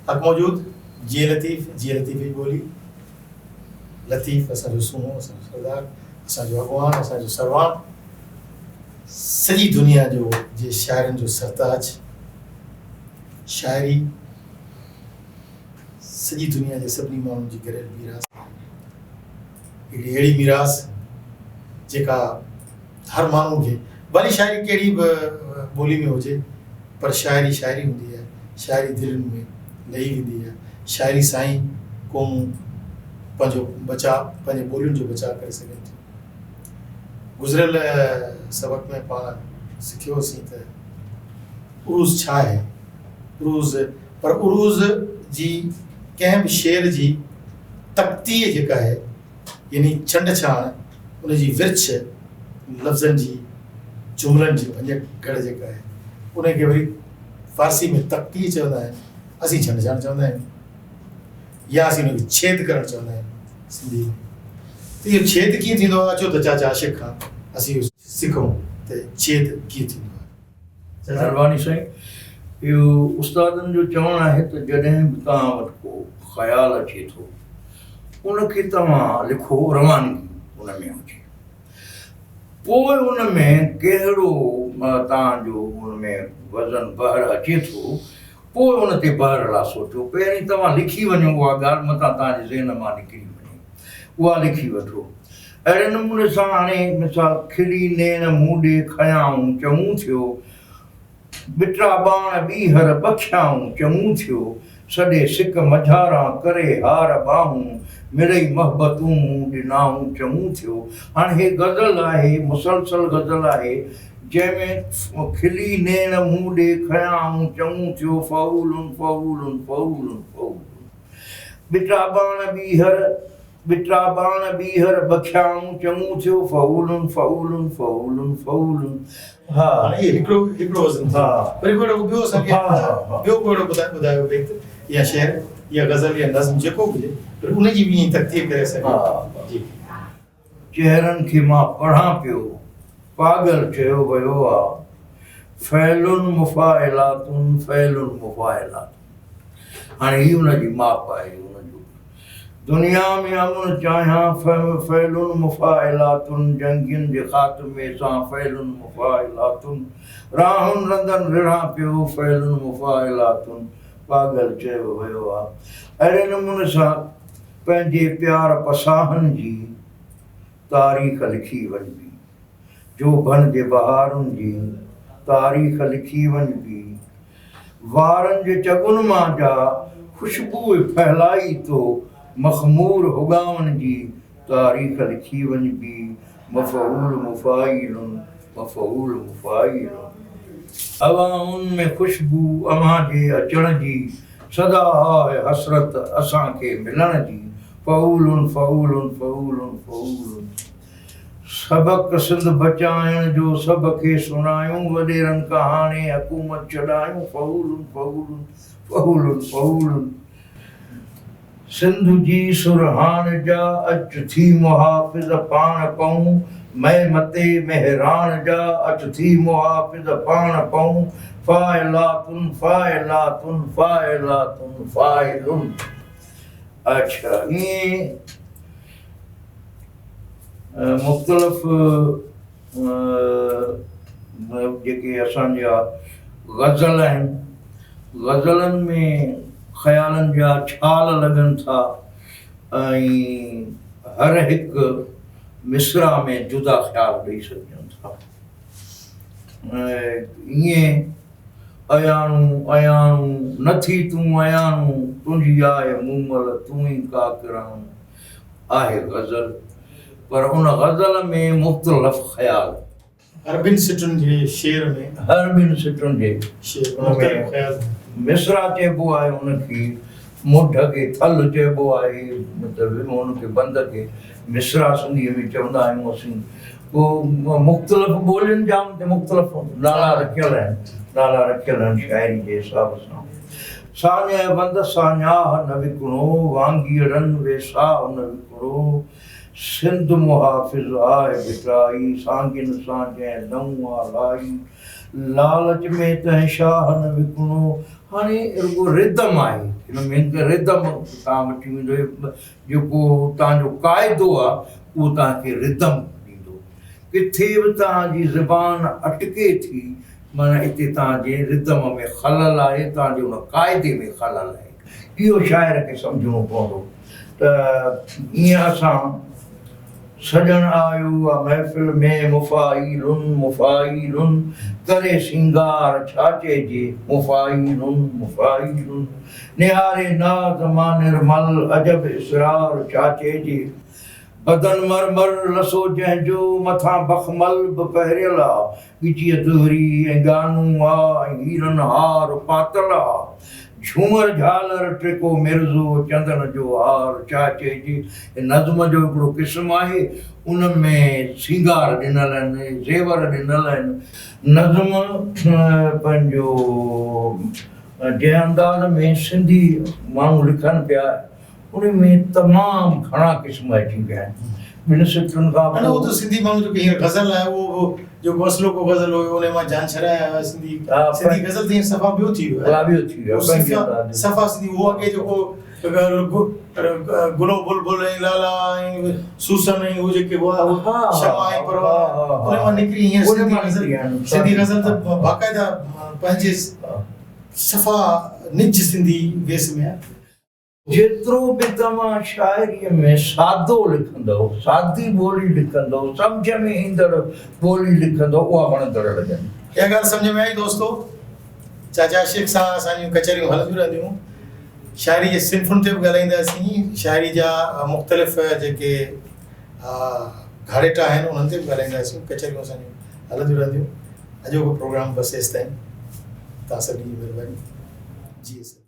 हक़ मौजूद जी लतीफ़ जी बोली लतीफ़ असांजो सुनो असांजो सरदार असांजो अॻवान असांजो सरवान सॼी दुनिया जो जे शाइरनि जो सरताज शाइरी सॼी दुनिया जे सभिनी माण्हुनि जी गॾियल मीरास हिकिड़ी अहिड़ी मीरास जेका हर माण्हू खे भली शाइरी कहिड़ी बि ॿोली में हुजे पर शाइरी शाइरी हूंदी आहे शाइरी दिलनि में लही वेंदी आहे शाइरी सां ई क़ौमूं पंहिंजो बचाव पंहिंजे ॿोलियुनि जो बचाव करे सघनि थियूं। गुज़िरियल सबक़ में पाण सिखियोसीं त उरूज़ छा आहे। उरूज़ पर उरूज़ जी कंहिं बि शेर जी तख़्तीअ जेका आहे यानी छंड छाण उनजी विर्छ लफ़्ज़नि जी जुमलनि जी भंजकड़ जेका आहे उनखे वरी फ़ारसी में तख़्ती चवंदा आहिनि, असीं छंड छाण चवंदा आहियूं या असीं हुनखे छेद करणु चवंदा आहियूं सिंधी में। त इहो छेद कीअं थींदो आहे अचो त चाचा आशिक़ खां असीं सिखूं त छेद कीअं थींदो आहे। महिरबानी साईं। इहो उस्तादनि जो चवणु आहे त जॾहिं बि तव्हां वटि को ख़्यालु अचे थो उनखे तव्हां लिखो रवानगी उन में हुजे, पोइ उन में कहिड़ो तव्हांजो उन में वज़न बहर अचे थो पोइ उन ते बहर लाइ सोचो। पहिरीं तव्हां लिखी वञो उहा ॻाल्हि मथां तव्हांजे ज़हन मां निकिरी वञे उहा लिखी वठो। अहिड़े नमूने सां हाणे मिसाल खिली नेण मूं ॾे खयाऊं चङू थियो, बिटरा बाण ॿीहर बखियाऊं चङू थियो, सॾे सिक मझारा करे हार बाहूं, मिड़ई महबतूं मूं ॾिनाऊं चङू थियो। हाणे हे गज़ल आहे, मुसलसल गज़ल आहे जंहिंमें खिली नेण मूं ॾे खयाऊं चङू थियो, फ़ऊलुन फ़ऊलुन फ़ऊलुन फ़ऊलुन, बिटरा बाण ॿीहर बखियाऊं चङू थियो, फ़ऊलुन फ़ऊलुन फ़ऊलुन फ़ऊलुन। हा हाणे हिकिड़ो वज़न हा वरी ॿियो असांखे ॿियो कोड़ो ॿुधायो बेत या शेर या गज़ल या नज़्म जेको हुजे पर उनजी बि ईअं तख़्तीअ करे सघे। जी चहिरनि खे मां पढ़ां पियो पागल चयो वियो आहे, फ़ैलुन मुफ़ाइलातुन फ़ैलुन मुफ़ाइलातुन। हाणे ही उनजी माप आहे उनजो। दुनिया में अमन चाहियां फ़ैलुन मुफ़ाइलातुन, जंगियुनि जे ख़ात्मे सां फ़ैलुन मुफ़ाइलातुन, राहुनि रंधनि रिढ़ां पियो फ़ैलुन मुफ़ाइलातुन, पागल चयो वियो आहे। अहिड़े नमूने सां पंहिंजे प्यार पसाहनि जी तारीख़ लिखी वञिबी, जो बन जे बहारुनि जी तारीख़ लिखी वञिबी, वारनि जे चगुनि मां जा ख़ुशबू फहिलाई तो मख़मूर हुगावनि जी तारीख़ लिखी वञिबी, मफ़ऊल मुफ़ाइलुन मफ़ऊल मुफ़ाइलुन। हवाउनि में ख़ुशबू अव्हां जे अचण जी, सदा आहे हसरत असांखे मिलण जी, फ़ऊलुन फ़ऊलुन फ़ऊलुन फ़ऊलुन। सबक़ सिंध बचाइण जो सभ खे सुनायूं, वॾेरनि खां हाणे हुकूमत छॾायूं, फ़ऊलुन फ़ऊलुन फ़ऊलुन फ़ऊलुन। सिंध जी सुरहान जा अच थी मुहाफ़िज़ पाण पऊं, मै मते मेहरान जा अच थी मुहाफ़िज़ पाण पऊं, फ़ाइलातुन फ़ाइलातुन फ़ाइलातुन फ़ाइलुन। अच्छा ईअं मुख़्तलिफ़ जेके असांजा गज़ल आहिनि, गज़लनि में ख़्यालनि जा छाल लॻनि था ऐं हर हिकु मिसरा में जुदा ख़्याल ॾेई सघनि था। ईअं अयाणूं अयाणूं नथी तूं अयाणूं, तुंहिंजी आहे मूमल तूं ई काकराऊं, आहे गज़ल पर उन गज़ल में मुख़्तलिफ़ ख़्याल हर ॿिनि सिटुनि जे शेर में हर ॿिनि सिटुनि जे शेर में मिसरा चइबो आहे, उनखे मुढ खे थल चइबो आहे, मतिलबु उनखे बंद खे मिसरा सिंधीअ में चवंदा आहियूं असीं। पोइ मुख़्तलिफ़ ॿोलियुनि जा मुख़्तलिफ़ नाला रखियल आहिनि शाइरी जे हिसाब सां। साञ बंद साञाह न विकिणो, वांगीरनि वेसाह न विकिणो, सिंध मुहाफ़िज़ आहे बिटाई, सांगिन सां जंहिं नऊं लाई, लालच में तंहिं शाह न विकिणो। हाणे रुॻो रिदम आहे हिन में रिदम तव्हां वठी वेंदो जेको तव्हांजो क़ाइदो आहे उहो तव्हांखे रिदम ॾींदो। किथे बि तव्हांजी ज़बान अटके थी माना हिते तव्हांजे रिदम में ख़लल आहे, तव्हांजे उन क़ाइदे में ख़लल आहे। इहो शाइर खे सम्झणो पवंदो। त ईअं असां सजण आयो आहे महफ़िल में मुफ़ाइलुन मुफ़ाइलुन करे सिंगार छा चइजे मुफ़ाइलुन मुफ़ाइलुन निहारे नाज़ मां निर्मल अजब इसरार छा चइजे बदन मरमर लसो जंहिंजो मथां बख़मल बि पहिरियल आहे ॻिचीअ दुहरी ऐं गानू आहे ऐं हीरन हार पातल आहे झूमर झालर टिको मिर्ज़ो चंदन जो हार छा चइजे। नज़्म जो हिकिड़ो क़िस्म आहे उन में सिंगार ॾिनल आहिनि ज़ेवर ॾिनल आहिनि। नज़्म पंहिंजो जंहिं अंदाज़ में सिंधी माण्हू लिखनि पिया उन में तमामु घणा क़िस्म अची पिया आहिनि। ॿिनि सिटुनि खां अने वो तो सिंधी माण्हू जो हींअर गज़ल आहे वो जो गौसलो को गज़ल हुयो उन मां जान छॾाया हुआ सिंधी गज़ल त हींअर सफ़ा ॿियो थी वियो आहे। ॿियो थी वियो आहे सफ़ा सिंधी उहो अॻे जेको गुलो बुलबुल ऐं लाला ऐं सूसन ऐं उहे जेके हुआ शमा ऐं परवाना उन मां निकिरी हींअर सिंधी गज़ल त बाक़ाइदा पंहिंजे सफ़ा निज सिंधी वेस में आहे। जेतिरो बि तव्हां शाइरीअ में सादो लिखंदव सादी ॿोली लिखंदव सम्झ में ईंदड़ ॿोली लिखंदव उहा वणंदड़ लॻंदी। इहा ॻाल्हि सम्झ में आई दोस्तो। चाचा आशिक़ सां असांजूं कचहरियूं हलंदियूं रहंदियूं। शाइरी जे सिंफ़ुनि ते बि ॻाल्हाईंदासीं। शाइरी जा मुख़्तलिफ़ जेके घाड़ेटा आहिनि उन्हनि ते बि ॻाल्हाईंदासीं। कचहरियूं असांजूं हलंदियूं रहंदियूं। अॼोको प्रोग्राम बसि एसि ताईं। तव्हां सभिनी जी महिरबानी। जी सर।